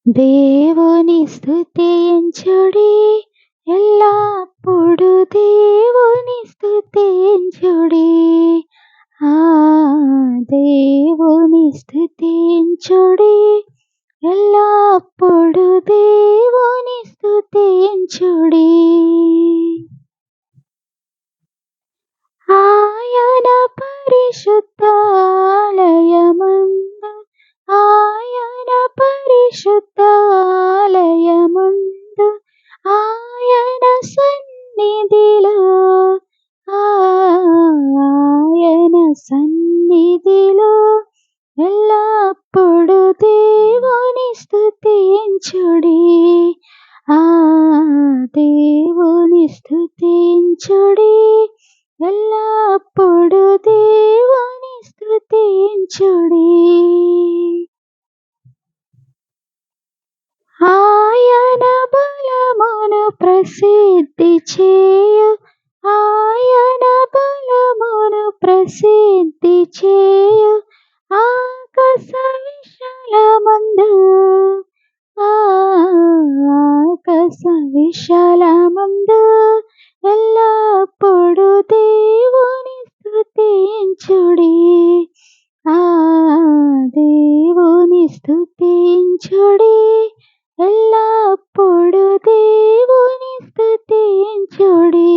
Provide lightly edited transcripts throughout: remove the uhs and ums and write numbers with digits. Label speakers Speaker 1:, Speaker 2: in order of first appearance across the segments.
Speaker 1: దేవుని స్తుతించుడి ఎల్లప్పుడు దేవుని స్తుతించుడి. దేవుని స్తుతించుడి ఎల్లప్పుడు దేవుని స్తుతించుడి. ఆయన పరిశుద్ధాలయమందు ఆయన పరిశుద్ధాలయమందు ఆయన సన్నిధిలో ఆయన సన్నిధిలో ఎల్లప్పుడు దేవుని స్తుతించుడి. దేవుని స్తుతించుడి ఎల్లప్పుడు దేవుని స్తుతించుడి. ఆయన బలమును ప్రసిద్ధి చేయు ఆయన బలమును ప్రసిద్ధి చేయు ఆకాశ విశాలమందు ఆకాశ విశాలమందు ఎల్లప్పుడు దేవుని స్తుతించుడి. దేవుని స్తుతించుడి ఎల్లప్పుడు దేవుని స్తుతించుడి.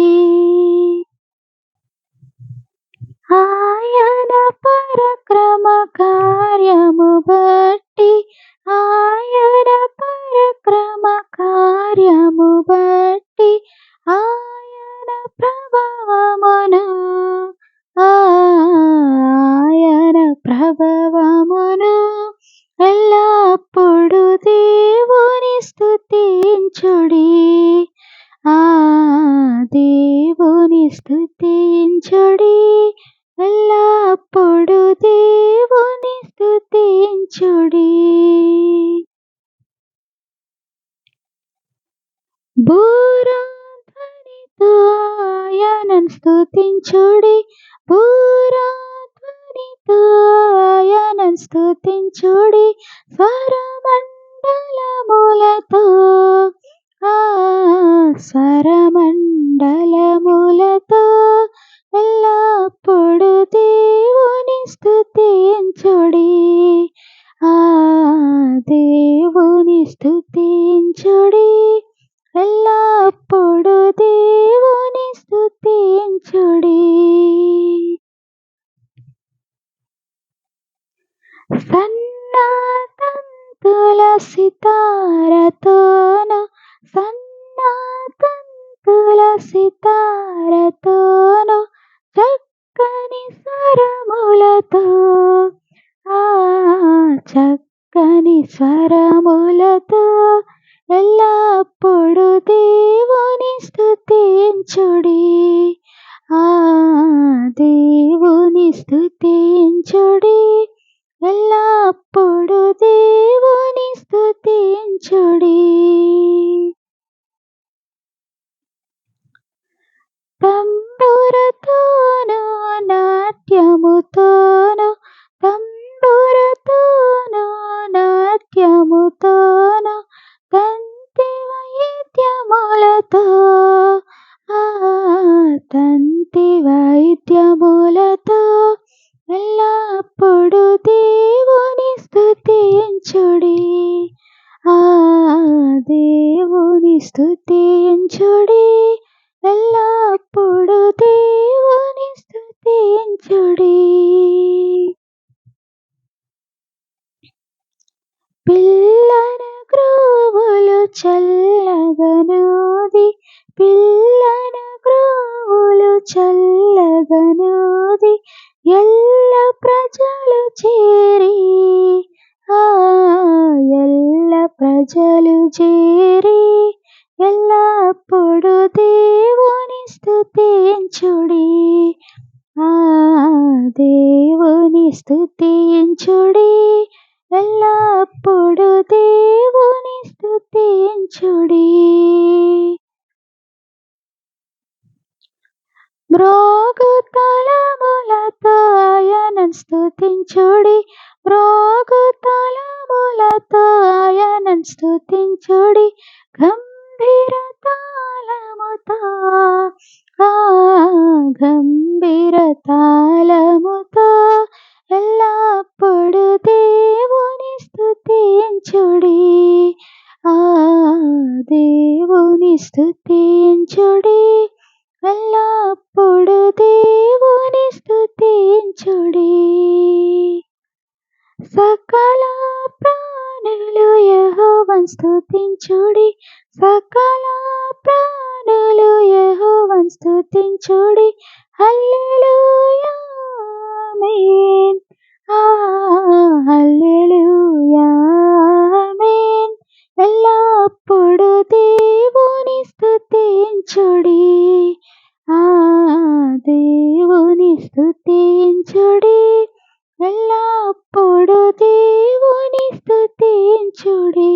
Speaker 1: ఆయన పరక్రమ కార్యము బట్టి ఆయన పరక్రమ కార్యము బట్టి ఆయన ప్రభావమును ఆయన ప్రభావమును ఎల్లప్పుడు దేవుని స్తుతించుడి. దేవుని స్తుతించుడి ఎల్లప్పుడు దేవుని స్తుతించుడి. బూరాధ్వనితో ఆయనను స్తుతించుడి బూరాధ్వనితో ఆయనను స్తుతించుడి స్వరమండలములతో స్వరమండలములతో ఎల్లప్పుడు దేవుని స్తుతించుడి. దేవుని స్తుతించుడి ఎల్లప్పుడు దేవుని స్తుతించుడి. సన్నతంతుల సితారతోను సన్నతంతుల సితారతోను చక్కని స్వరములతో చక్కని స్వరములతో ఎల్లప్పుడు దేవుని స్తుతించుడి. దేవుని స్తుతించుడి ఎల్లప్పుడు దేవుని స్తుతించుడి. తంబురతోను నాట్యముతోను తంబురతోను నాట్యముతోను తంతి వాయిద్యములతో తంతి వాయిద్యములతో ఎల్లప్పుడు దేవుని స్తుతించుడి. దేవుని స్తుతించుడి ఎల్లప్పుడు దేవుని స్తుతించుడి. పిల్లన గ్రోవులు చల్లగనూది పిల్లన గ్రోవులు చల్లగనూది ఎల్ల ప్రజలు చేరి ఎల్ల ప్రజలు చేరి ఎల్లప్పుడు దేవుని స్తుతించుడి. దేవుని స్తుతించుడి ఎల్లప్పుడు దేవుని స్తుతించుడి. మ్రోగు తలములతో ఆయనను స్తుతించుడి మ్రోగు తలములతో ఆయనను యెహోవాను స్తుతించుడి గంభీర తాళముతో ఆ గంభీర తాళముతో ఎల్లప్పుడు దేవుని స్తుతించుడి ఆ దేవుని స్తుతించుడి ఎల్లప్పుడు దేవుని స్తుతించుడి సకల ప్రాణులు యెహోవాను స్తుతించుడి సకల ప్రాణులు యెహోవాను స్తుతించుడి హల్లెలూయా ఆమేన్ ఆ హల్లెలూయా ఆమేన్ ఎల్లప్పుడు దేవుని స్తుతించుడి ఆ దేవుని స్తుతించుడి ఎల్లప్పుడు దేవుని స్తుతించుడి